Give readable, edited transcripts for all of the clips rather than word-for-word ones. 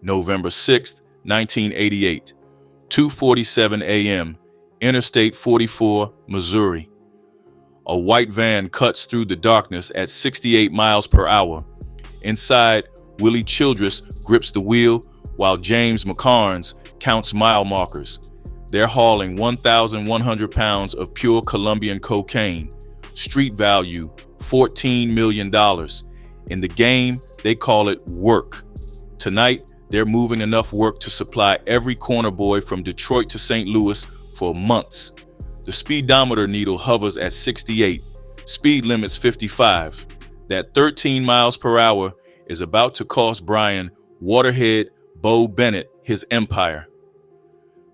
November 6, 1988, 2:47 a.m., Interstate 44, Missouri. A white van cuts through the darkness at 68 miles per hour. Inside, Willie Childress grips the wheel while James McCarnes counts mile markers. They're hauling 1,100 pounds of pure Colombian cocaine. Street value, $14 million. In the game, they call it work. Tonight, they're moving enough work to supply every corner boy from Detroit to St. Louis for months. The speedometer needle hovers at 68. Speed limit's 55. That 13 miles per hour is about to cost Brian Waterhead Bo Bennett his empire.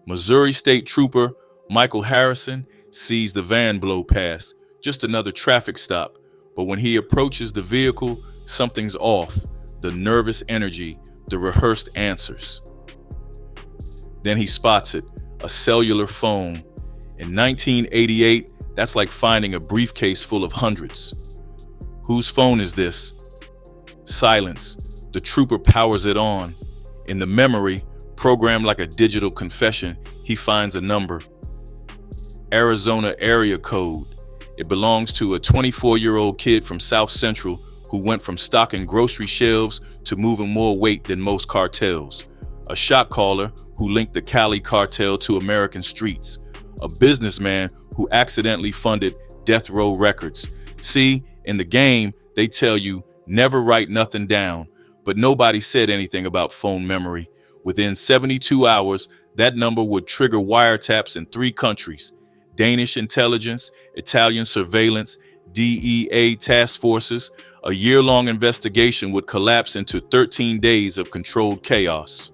Missouri State Trooper Michael Harrison sees the van blow past, just another traffic stop. But when he approaches the vehicle, something's off. The nervous energy, the rehearsed answers. Then he spots it, a cellular phone. In 1988, that's like finding a briefcase full of hundreds. Whose phone is this? Silence. The trooper powers it on. In the memory, programmed like a digital confession, he finds a number. Arizona area code. It belongs to a 24-year-old kid from South Central who went from stocking grocery shelves to moving more weight than most cartels. A shot caller who linked the Cali Cartel to American streets. A businessman who accidentally funded Death Row Records. See, in the game, they tell you never write nothing down, but nobody said anything about phone memory. Within 72 hours, that number would trigger wiretaps in 3 countries: Danish intelligence, Italian surveillance, DEA task forces. A year-long investigation would collapse into 13 days of controlled chaos.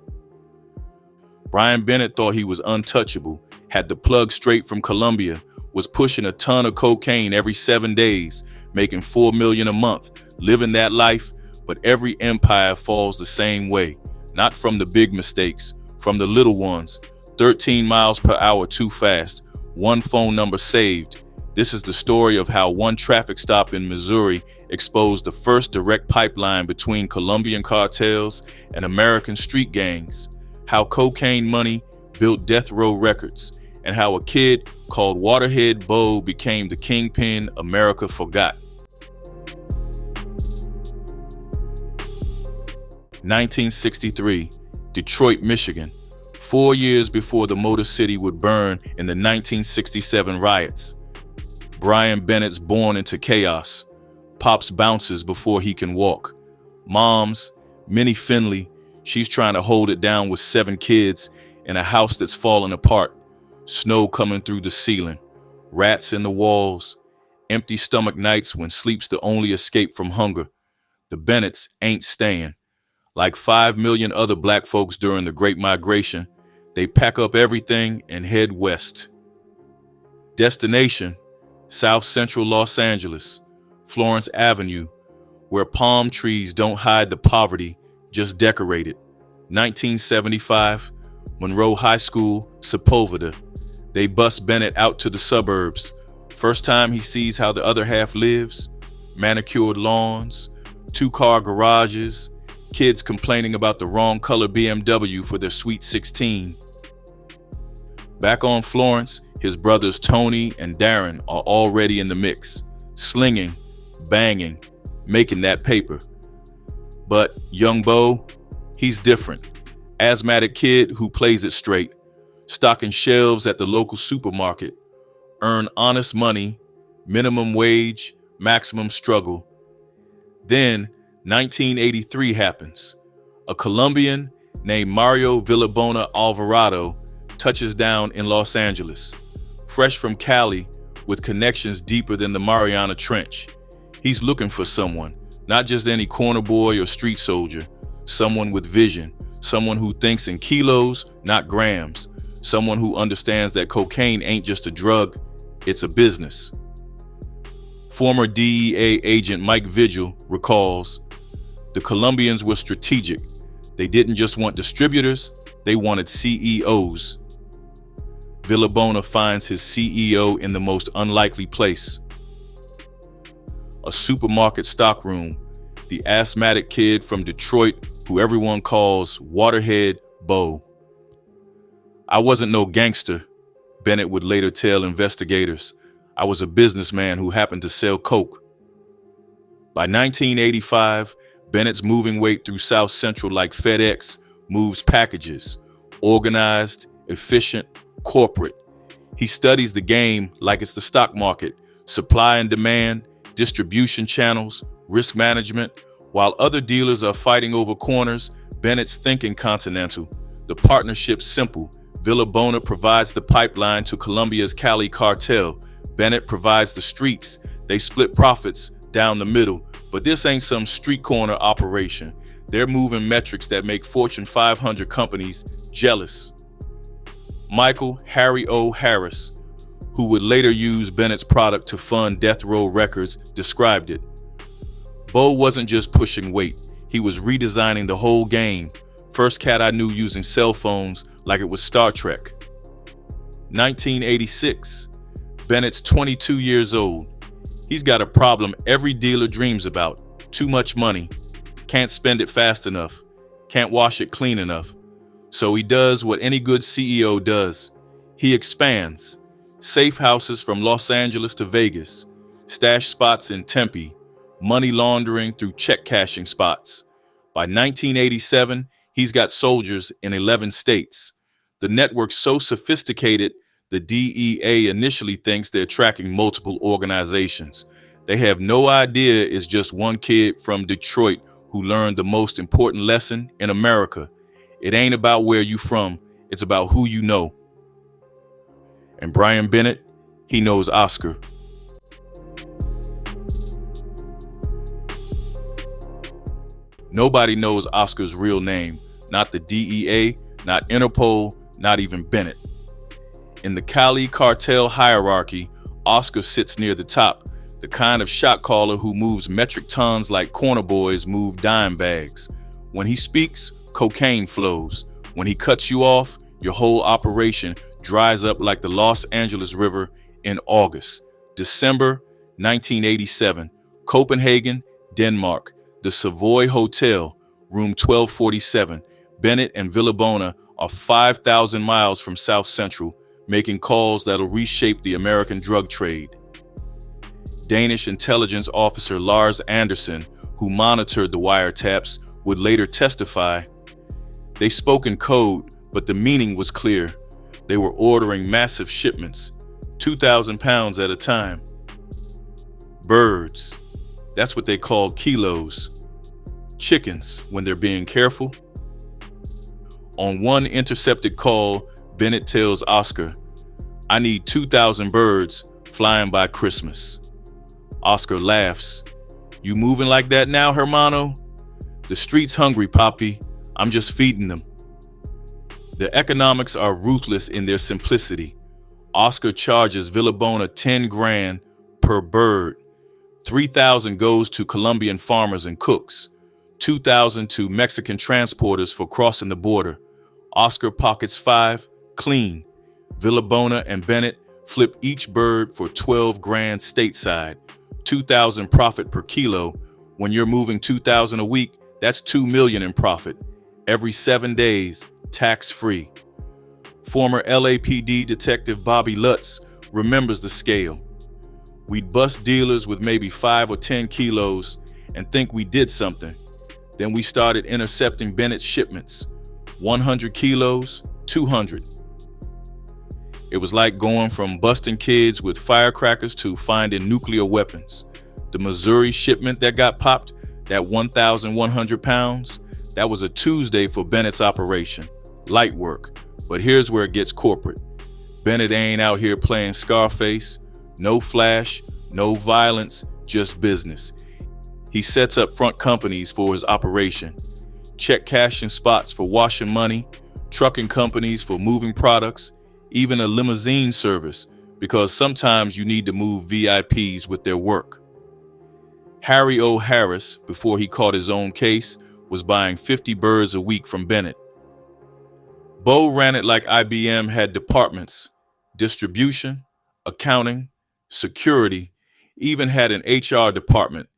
Brian Bennett thought he was untouchable, had the plug straight from Colombia, was pushing a ton of cocaine every 7 days, making $4 million a month, living that life. But every empire falls the same way, not from the big mistakes, from the little ones. 13 miles per hour too fast, one phone number saved. This is the story of how one traffic stop in Missouri exposed the first direct pipeline between Colombian cartels and American street gangs, how cocaine money built Death Row Records, and how a kid called Waterhead Bo became the Kingpin America forgot. 1963, Detroit, Michigan. 4 years before the Motor City would burn in the 1967 riots. Brian Bennett's born into chaos. Pops bounces before he can walk. Mom's, Minnie Finley, she's trying to hold it down with 7 kids in a house that's falling apart. Snow coming through the ceiling. Rats in the walls. Empty stomach nights when sleep's the only escape from hunger. The Bennetts ain't staying. Like 5 million other black folks during the Great Migration, they pack up everything and head west. Destination, South Central Los Angeles, Florence Avenue, where palm trees don't hide the poverty, just decorate it. 1975, Monroe High School, Sepulveda. They bust Bennett out to the suburbs. First time he sees how the other half lives. Manicured lawns, 2-car garages, kids complaining about the wrong color BMW for their Sweet 16. Back on Florence, his brothers Tony and Darren are already in the mix, slinging, banging, making that paper. But young Bo, he's different. Asthmatic kid who plays it straight, stocking shelves at the local supermarket, earn honest money, minimum wage, maximum struggle. Then 1983 happens. A Colombian named Mario Villabona Alvarado touches down in Los Angeles, fresh from Cali with connections deeper than the Mariana Trench. He's looking for someone, not just any corner boy or street soldier, someone with vision, someone who thinks in kilos, not grams, someone who understands that cocaine ain't just a drug, it's a business. Former DEA agent Mike Vigil recalls, the Colombians were strategic. They didn't just want distributors, they wanted CEOs. Villabona finds his CEO in the most unlikely place. A supermarket stockroom. The asthmatic kid from Detroit who everyone calls Waterhead Bo. I wasn't no gangster, Bennett would later tell investigators. I was a businessman who happened to sell coke. By 1985, Bennett's moving weight through South Central like FedEx moves packages, organized, efficient, corporate. He studies the game like it's the stock market, supply and demand, distribution channels, risk management. While other dealers are fighting over corners, Bennett's thinking continental. The partnership's simple. Villabona provides the pipeline to Colombia's Cali Cartel. Bennett provides the streets. They split profits down the middle. But this ain't some street corner operation. They're moving metrics that make Fortune 500 companies jealous. Michael Harry O. Harris, who would later use Bennett's product to fund Death Row Records, described it. Bo wasn't just pushing weight. He was redesigning the whole game. First cat I knew using cell phones like it was Star Trek. 1986. Bennett's 22 years old. He's got a problem every dealer dreams about. Too much money. Can't spend it fast enough. Can't wash it clean enough. So he does what any good CEO does. He expands. Safe houses from Los Angeles to Vegas. Stash spots in Tempe. Money laundering through check cashing spots. By 1987, he's got soldiers in 11 states. The network's so sophisticated, the DEA initially thinks they're tracking multiple organizations. They have no idea it's just one kid from Detroit who learned the most important lesson in America. It ain't about where you from, it's about who you know. And Brian Bennett, he knows Oscar. Nobody knows Oscar's real name, not the DEA, not Interpol, not even Bennett. In the Cali Cartel hierarchy, Oscar sits near the top, the kind of shot caller who moves metric tons like corner boys move dime bags. When he speaks, cocaine flows. When he cuts you off, your whole operation dries up like the Los Angeles River in August. December 1987, Copenhagen, Denmark, the Savoy Hotel, room 1247. Bennett and Villabona are 5,000 miles from South Central, making calls that'll reshape the American drug trade. Danish intelligence officer Lars Anderson, who monitored the wiretaps, would later testify. They spoke in code, but the meaning was clear. They were ordering massive shipments, 2,000 pounds at a time. Birds, that's what they call kilos. Chickens, when they're being careful. On one intercepted call, Bennett tells Oscar, I need 2,000 birds flying by Christmas. Oscar laughs. You moving like that now, hermano? The street's hungry, Poppy. I'm just feeding them. The economics are ruthless in their simplicity. Oscar charges Villabona 10 grand per bird. 3,000 goes to Colombian farmers and cooks. 2,000 to Mexican transporters for crossing the border. Oscar pockets 5, clean. Villabona and Bennett flip each bird for 12 grand stateside. 2,000 profit per kilo. When you're moving 2,000 a week, that's 2 million in profit. Every 7 days, tax-free. Former LAPD detective Bobby Lutz remembers the scale. We'd bust dealers with maybe 5 or 10 kilos and think we did something. Then we started intercepting Bennett's shipments. 100 kilos, 200. It was like going from busting kids with firecrackers to finding nuclear weapons. The Missouri shipment that got popped, that 1,100 pounds, that was a Tuesday for Bennett's operation. Light work. But here's where it gets corporate. Bennett ain't out here playing Scarface. No flash, no violence, just business. He sets up front companies for his operation. Check cashing spots for washing money, trucking companies for moving products, even a limousine service, because sometimes you need to move VIPs with their work. Harry O. Harris, before he caught his own case, was buying 50 birds a week from Bennett. Bo ran it like IBM had departments, distribution, accounting, security, even had an HR department,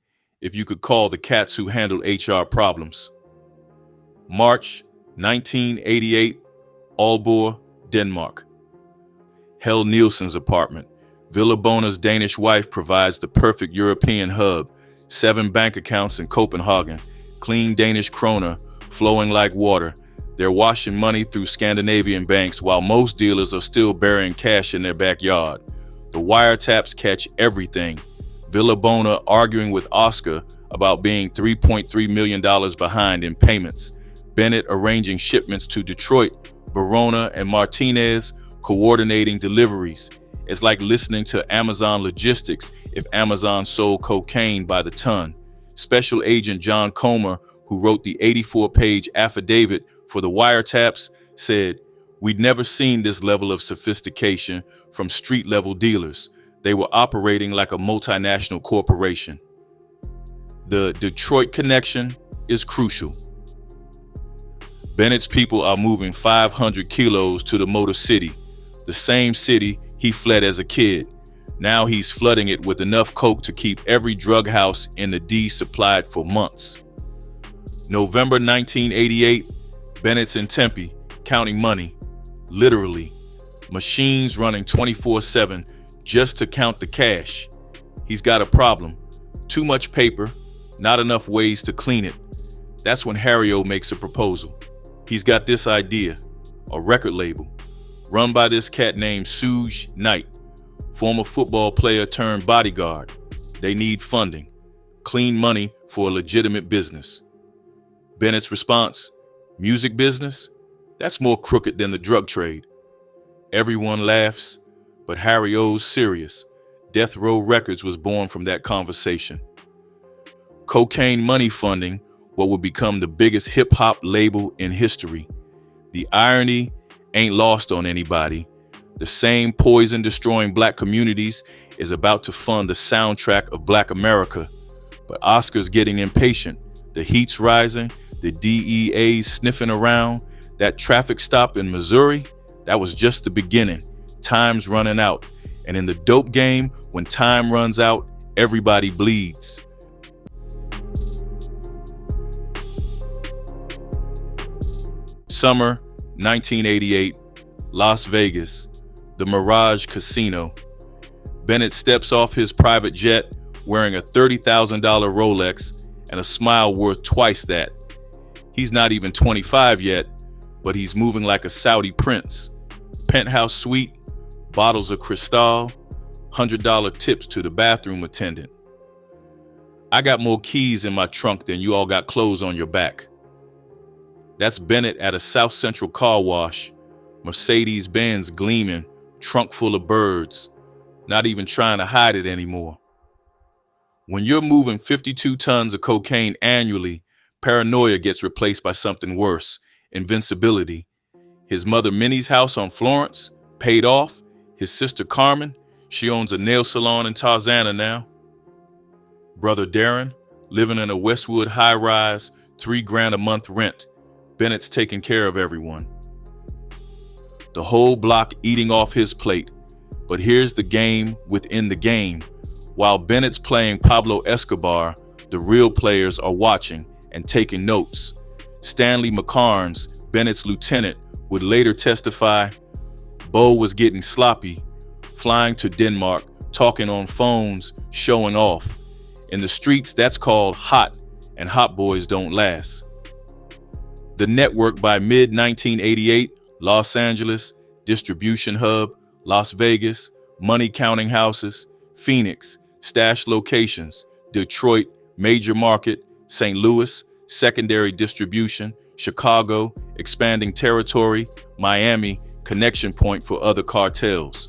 if you could call the cats who handled HR problems. March 1988, Aalborg, Denmark. Hell Nielsen's apartment. Villa Bona's Danish wife provides the perfect European hub. 7 bank accounts in Copenhagen. Clean Danish kroner flowing like water. They're washing money through Scandinavian banks while most dealers are still burying cash in their backyard. The wiretaps catch everything. Villa Bona arguing with Oscar about being $3.3 million behind in payments. Bennett arranging shipments to Detroit. Barona and Martinez coordinating deliveries. It's like listening to Amazon Logistics if Amazon sold cocaine by the ton. Special Agent John Comer, who wrote the 84-page affidavit for the wiretaps, said, "We'd never seen this level of sophistication from street-level dealers. They were operating like a multinational corporation." The Detroit connection is crucial. Bennett's people are moving 500 kilos to the Motor City, the same city he fled as a kid. Now he's flooding it with enough coke to keep every drug house in the D supplied for months. November 1988, Bennett's in Tempe, counting money. Literally. Machines running 24/7 just to count the cash. He's got a problem. Too much paper, not enough ways to clean it. That's when Harry O makes a proposal. He's got this idea, a record label, run by this cat named Suge Knight, former football player turned bodyguard. They need funding, clean money for a legitimate business. Bennett's response, music business? That's more crooked than the drug trade. Everyone laughs, but Harry O's serious. Death Row Records was born from that conversation. Cocaine money funding what would become the biggest hip-hop label in history. The irony ain't lost on anybody. The same poison destroying black communities is about to fund the soundtrack of Black America. But Oscar's getting impatient. The heat's rising, the DEA's sniffing around. That traffic stop in Missouri, that was just the beginning. Time's running out. And in the dope game, when time runs out, everybody bleeds. Summer 1988, Las Vegas, the Mirage Casino. Bennett steps off his private jet wearing a $30,000 Rolex and a smile worth twice that. He's not even 25 yet, but he's moving like a Saudi prince. Penthouse suite, bottles of Cristal, $100 tips to the bathroom attendant. "I got more keys in my trunk than you all got clothes on your back." That's Bennett at a South Central car wash, Mercedes-Benz gleaming, trunk full of birds, not even trying to hide it anymore. When you're moving 52 tons of cocaine annually, paranoia gets replaced by something worse, invincibility. His mother Minnie's house on Florence, paid off. His sister Carmen, she owns a nail salon in Tarzana now. Brother Darren, living in a Westwood high-rise, $3,000 a month rent. Bennett's taking care of everyone. The whole block eating off his plate. But here's the game within the game. While Bennett's playing Pablo Escobar, the real players are watching and taking notes. Stanley McCarnes, Bennett's lieutenant, would later testify, Bo was getting sloppy, flying to Denmark, talking on phones, showing off. In the streets, that's called hot, and hot boys don't last. The network by mid-1988, Los Angeles, distribution hub, Las Vegas, money counting houses, Phoenix, stash locations, Detroit, major market, St. Louis, secondary distribution, Chicago, expanding territory, Miami, connection point for other cartels.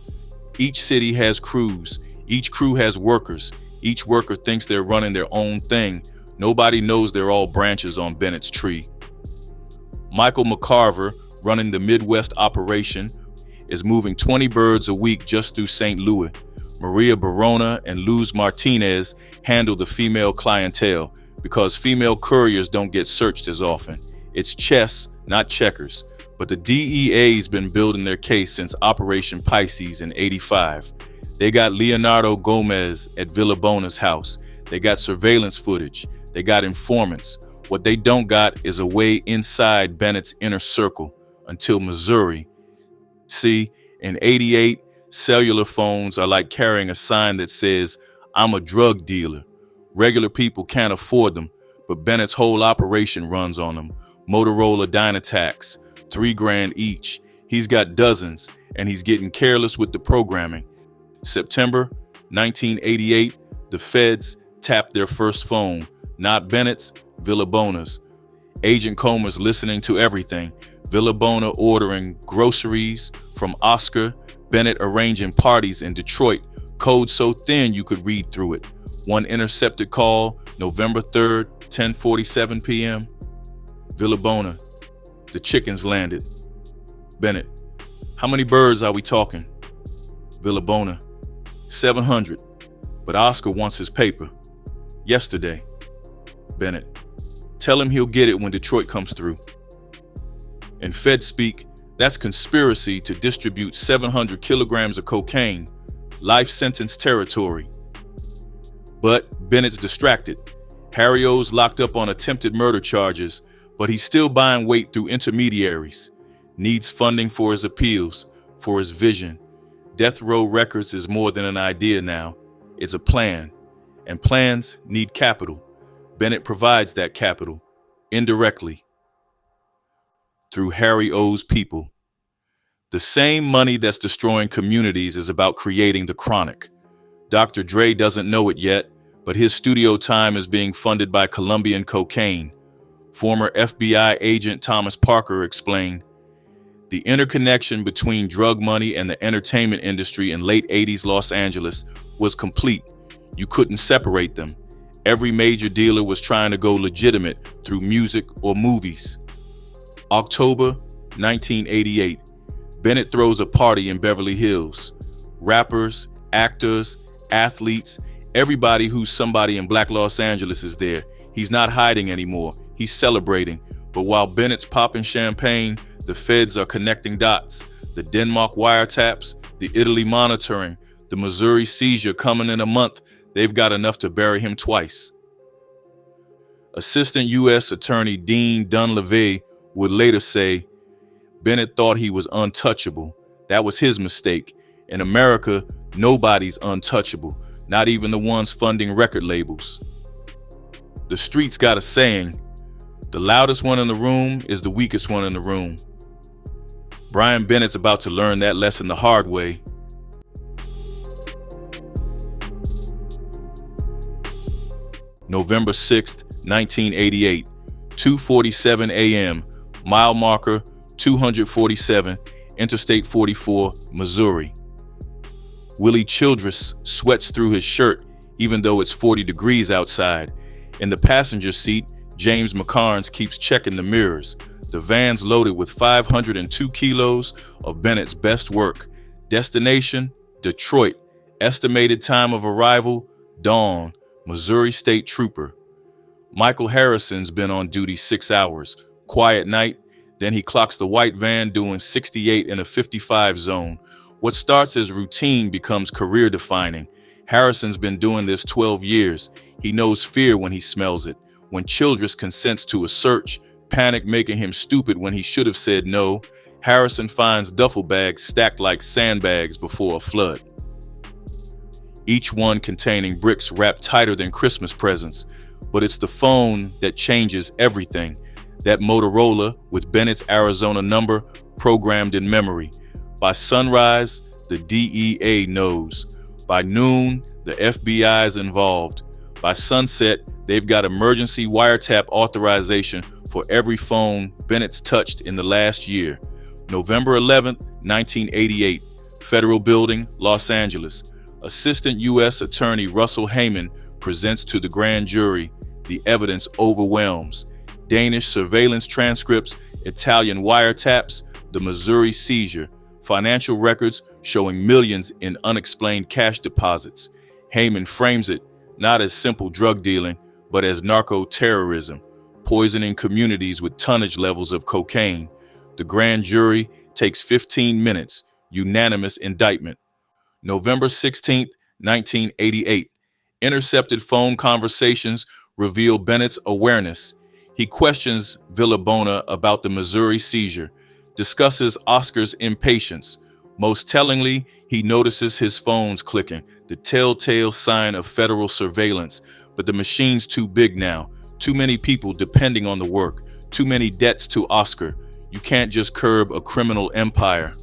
Each city has crews, each crew has workers, each worker thinks they're running their own thing. Nobody knows they're all branches on Bennett's tree. Michael McCarver, running the Midwest operation, is moving 20 birds a week just through St. Louis. Maria Barona and Luz Martinez handle the female clientele because female couriers don't get searched as often. It's chess, not checkers. But the DEA's been building their case since Operation Pisces in '85. They got Leonardo Gomez at Villa Bona's house. They got surveillance footage. They got informants. What they don't got is a way inside Bennett's inner circle until Missouri. See, in 88, cellular phones are like carrying a sign that says, "I'm a drug dealer." Regular people can't afford them, but Bennett's whole operation runs on them. Motorola Dynatacs, $3,000 each. He's got dozens, and he's getting careless with the programming. September 1988, the feds tapped their first phone, not Bennett's, Villabona's. Agent Comer's listening to everything. Villabona ordering groceries from Oscar, Bennett arranging parties in Detroit, code so thin you could read through it. One intercepted call, November 3rd, 10:47 p.m. Villabona, the chickens landed. Bennett, how many birds are we talking? Villabona, 700, but Oscar wants his paper. Yesterday. Bennett, tell him he'll get it when Detroit comes through. In Fed speak, that's conspiracy to distribute 700 kilograms of cocaine, life sentence territory. But Bennett's distracted. Harry O's locked up on attempted murder charges, but he's still buying weight through intermediaries. Needs funding for his appeals, for his vision. Death Row Records is more than an idea now. It's a plan. And plans need capital. Bennett provides that capital, indirectly, through Harry O's people. The same money that's destroying communities is about creating the chronic. Dr. Dre doesn't know it yet, but his studio time is being funded by Colombian cocaine. Former FBI agent Thomas Parker explained, the interconnection between drug money and the entertainment industry in late 80s Los Angeles was complete. You couldn't separate them. Every major dealer was trying to go legitimate through music or movies. October 1988, Bennett throws a party in Beverly Hills. Rappers, actors, athletes, everybody who's somebody in Black Los Angeles is there. He's not hiding anymore. He's celebrating. But while Bennett's popping champagne, the feds are connecting dots. The Denmark wiretaps, the Italy monitoring, the Missouri seizure coming in a month. They've got enough to bury him twice. Assistant U.S. Attorney Dean Dunleavy would later say, Bennett thought he was untouchable. That was his mistake. In America, nobody's untouchable, not even the ones funding record labels. The streets got a saying, the loudest one in the room is the weakest one in the room. Brian Bennett's about to learn that lesson the hard way. November 6th, 1988, 2:47 a.m., mile marker 247, Interstate 44, Missouri. Willie Childress sweats through his shirt even though it's 40 degrees outside. In the passenger seat, James McCarnes keeps checking the mirrors. The van's loaded with 502 kilos of Bennett's best work. Destination, Detroit. Estimated time of arrival, dawn. Missouri State Trooper. Michael Harrison's been on duty 6 hours. Quiet night. Then he clocks the white van doing 68 in a 55 zone. What starts as routine becomes career defining. Harrison's been doing this 12 years. He knows fear when he smells it. When Childress consents to a search, panic making him stupid when he should have said no, Harrison finds duffel bags stacked like sandbags before a flood. Each one containing bricks wrapped tighter than Christmas presents. But it's the phone that changes everything. That Motorola with Bennett's Arizona number programmed in memory. By sunrise, the DEA knows. By noon, the FBI's involved. By sunset, they've got emergency wiretap authorization for every phone Bennett's touched in the last year. November 11th, 1988, Federal Building, Los Angeles. Assistant U.S. Attorney Russell Heyman presents to the grand jury. The evidence overwhelms. Danish surveillance transcripts, Italian wiretaps, the Missouri seizure, financial records showing millions in unexplained cash deposits. Heyman frames it not as simple drug dealing, but as narco-terrorism, poisoning communities with tonnage levels of cocaine. The grand jury takes 15 minutes, unanimous indictment. November 16th, 1988. Intercepted phone conversations reveal Bennett's awareness. He questions Villabona about the Missouri seizure, discusses Oscar's impatience. Most tellingly, he notices his phone's clicking, the telltale sign of federal surveillance. But the machine's too big now, too many people depending on the work, too many debts to Oscar. You can't just curb a criminal empire.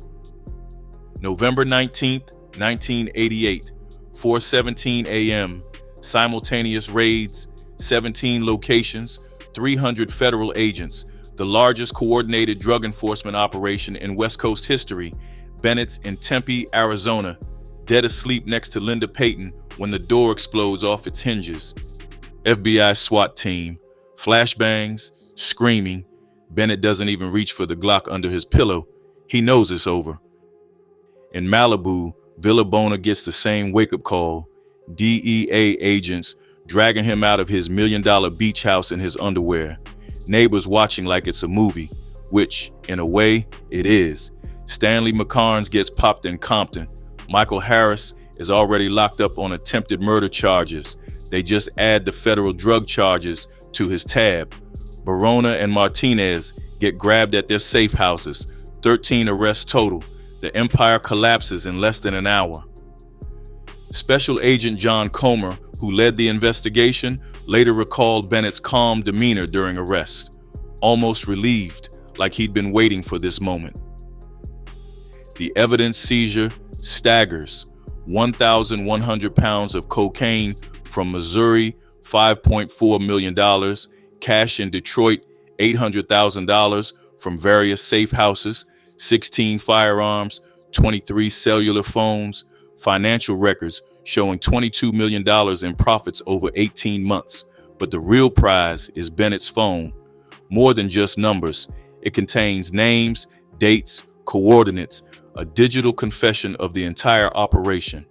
November 19th, 1988, 4:17 a.m., simultaneous raids, 17 locations, 300 federal agents, the largest coordinated drug enforcement operation in West Coast history. Bennett's in Tempe, Arizona, dead asleep next to Linda Payton when the door explodes off its hinges. FBI SWAT team, flashbangs, screaming. Bennett doesn't even reach for the Glock under his pillow. He knows it's over. In Malibu, Villabona gets the same wake-up call. DEA agents dragging him out of his $1 million beach house in his underwear. Neighbors watching like it's a movie, which, in a way, it is. Stanley McCarnes gets popped in Compton. Michael Harris is already locked up on attempted murder charges. They just add the federal drug charges to his tab. Barona and Martinez get grabbed at their safe houses. 13 arrests total. The empire collapses in less than an hour. Special Agent John Comer, who led the investigation, later recalled Bennett's calm demeanor during arrest, almost relieved, like he'd been waiting for this moment. The evidence seizure staggers: 1,100 pounds of cocaine from Missouri, $5.4 million, cash in Detroit, $800,000 from various safe houses, 16 firearms, 23 cellular phones, financial records showing $22 million in profits over 18 months. But the real prize is Bennett's phone. More than just numbers, it contains names, dates, coordinates, a digital confession of the entire operation.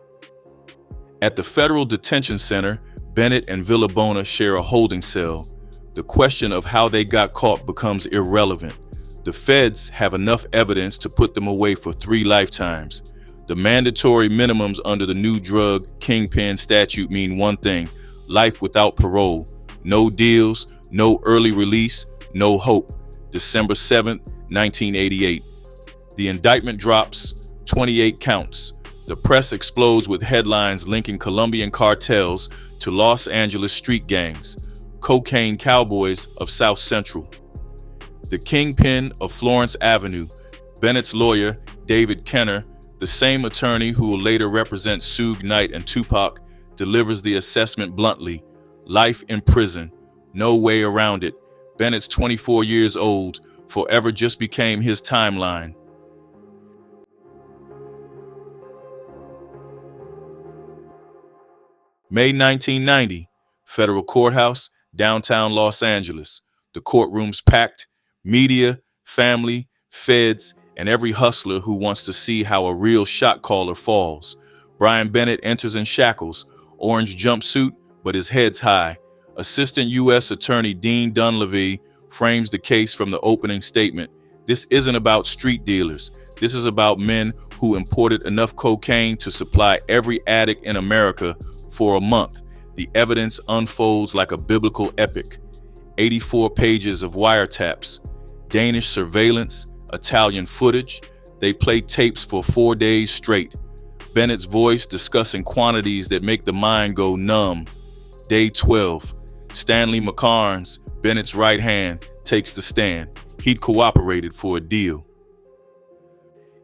At the Federal Detention Center, Bennett and Villabona share a holding cell. The question of how they got caught becomes irrelevant. The feds have enough evidence to put them away for 3 lifetimes. The mandatory minimums under the new drug Kingpin statute mean one thing: life without parole. No deals, no early release, no hope. December 7th, 1988. The indictment drops, 28 counts. The press explodes with headlines linking Colombian cartels to Los Angeles street gangs, cocaine cowboys of South Central. The Kingpin of Florence Avenue, Bennett's lawyer, David Kenner, the same attorney who will later represent Suge Knight and Tupac, delivers the assessment bluntly: life in prison, no way around it. Bennett's 24 years old, forever just became his timeline. May 1990, Federal Courthouse, downtown Los Angeles. The courtroom's packed. Media, family, feds, and every hustler who wants to see how a real shot caller falls. Brian Bennett enters in shackles, orange jumpsuit, but his head's high. Assistant U.S. Attorney Dean Dunleavy frames the case from the opening statement. This isn't about street dealers. This is about men who imported enough cocaine to supply every addict in America for a month. The evidence unfolds like a biblical epic. 84 pages of wiretaps, Danish surveillance, Italian footage. They play tapes for 4 days straight. Bennett's voice discussing quantities that make the mind go numb. Day 12. Stanley McCarnes, Bennett's right hand, takes the stand. He'd cooperated for a deal.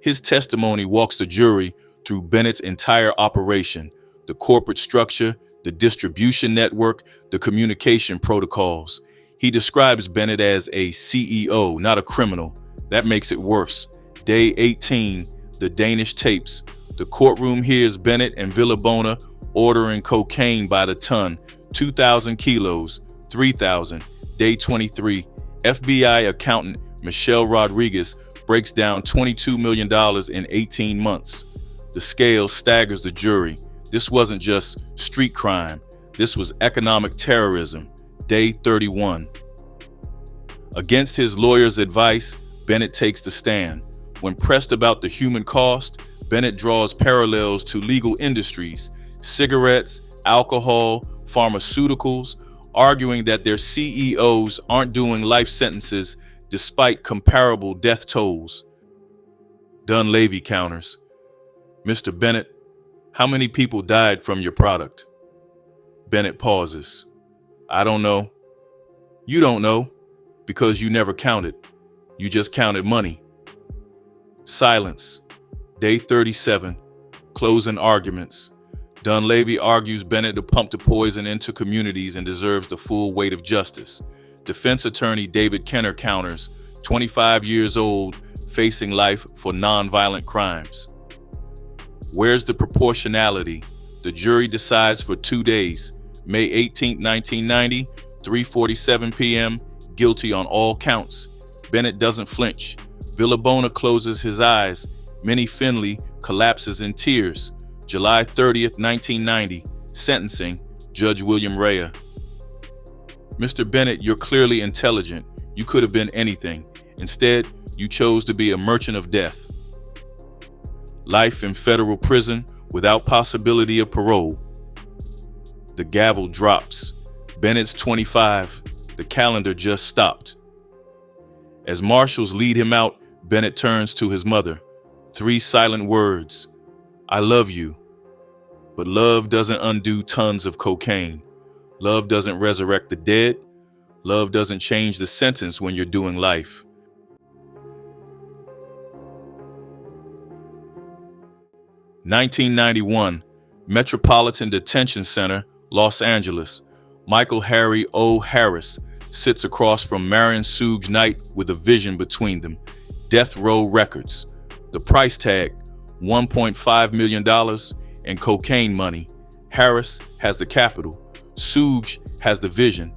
His testimony walks the jury through Bennett's entire operation: the corporate structure, the distribution network, the communication protocols. He describes Bennett as a CEO, not a criminal. That makes it worse. Day 18, the Danish tapes. The courtroom hears Bennett and Villabona ordering cocaine by the ton, 2,000 kilos, 3,000. Day 23, FBI accountant Michelle Rodriguez breaks down $22 million in 18 months. The scale staggers the jury. This wasn't just street crime. This was economic terrorism. Day 31. Against his lawyer's advice, Bennett takes the stand. When pressed about the human cost, Bennett draws parallels to legal industries: cigarettes, alcohol, pharmaceuticals. arguing that their CEOs aren't doing life sentences despite comparable death tolls. Dunleavy counters. Mr. Bennett, how many people died from your product? Bennett pauses. I don't know. You don't know, because you never counted. You just counted money. Silence. Day 37. Closing arguments. Dunleavy argues Bennett to pump the poison into communities and deserves the full weight of justice. Defense attorney David Kenner counters, 25 years old, facing life for nonviolent crimes. Where's the proportionality? The jury decides for 2 days. May 18, 1990, 3:47 p.m., guilty on all counts. Bennett doesn't flinch. Villabona closes his eyes. Minnie Finley collapses in tears. July 30th, 1990, sentencing, Judge William Rea. Mr. Bennett, you're clearly intelligent. You could have been anything. Instead, you chose to be a merchant of death. Life in federal prison without possibility of parole. The gavel drops. Bennett's 25. The calendar just stopped. As marshals lead him out, Bennett turns to his mother. 3 silent words. I love you. But love doesn't undo tons of cocaine. Love doesn't resurrect the dead. Love doesn't change the sentence when you're doing life. (1991) Metropolitan Detention Center, Los Angeles. Michael Harry O. Harris sits across from Marion Suge Knight with a vision between them. Death Row Records. The price tag, $1.5 million and cocaine money. Harris has the capital. Suge has the vision.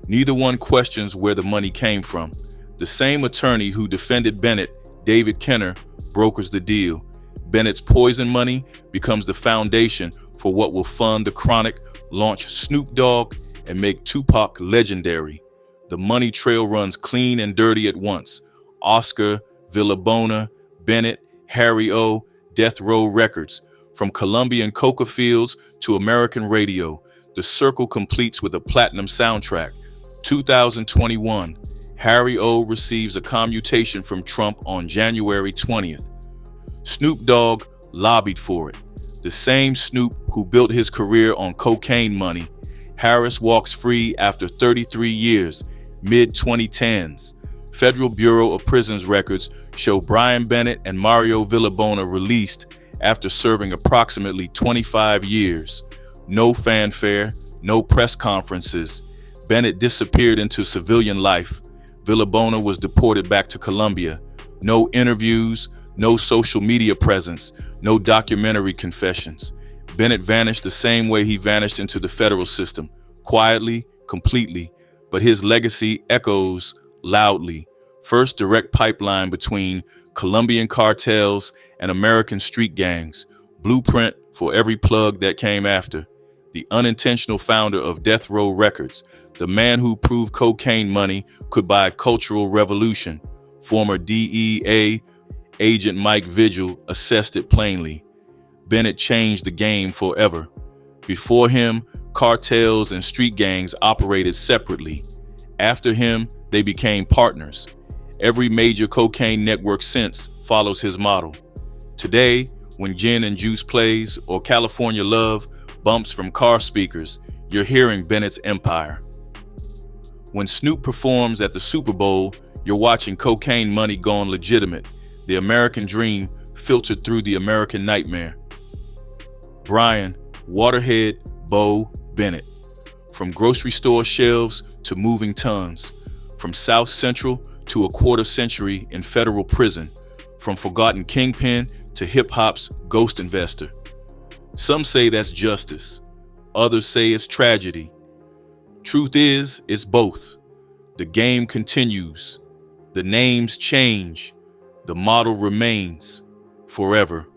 Neither one questions where the money came from. The same attorney who defended Bennett, David Kenner, brokers the deal. Bennett's poison money becomes the foundation for what will fund the Chronic, launch Snoop Dogg, and make Tupac legendary. The money trail runs clean and dirty at once. Oscar, Villabona, Bennett, Harry O., Death Row Records. From Colombian coca fields to American radio, the circle completes with a platinum soundtrack. 2021, Harry O. receives a commutation from Trump on January 20th. Snoop Dogg lobbied for it. The same Snoop who built his career on cocaine money. Harris walks free after 33 years, mid-2010s. Federal Bureau of Prisons records show Brian Bennett and Mario Villabona released after serving approximately 25 years. No fanfare, no press conferences. Bennett disappeared into civilian life. Villabona was deported back to Colombia. No interviews, no social media presence, no documentary confessions. Bennett vanished the same way he vanished into the federal system, quietly, completely, but his legacy echoes loudly. First direct pipeline between Colombian cartels and American street gangs, blueprint for every plug that came after. The unintentional founder of Death Row Records, the man who proved cocaine money could buy a cultural revolution. Former DEA agent Mike Vigil assessed it plainly. Bennett changed the game forever. Before him, cartels and street gangs operated separately. After him, they became partners. Every major cocaine network since follows his model. Today, when Gin and Juice plays or California Love bumps from car speakers, you're hearing Bennett's empire. When Snoop performs at the Super Bowl, you're watching cocaine money gone legitimate, the American dream filtered through the American nightmare. Brian Waterhead Bo Bennett. From grocery store shelves to moving tons. From South Central to a quarter century in federal prison. From forgotten Kingpin to hip-hop's ghost investor. Some say that's justice. Others say it's tragedy. Truth is, it's both. The game continues. The names change. The model remains forever.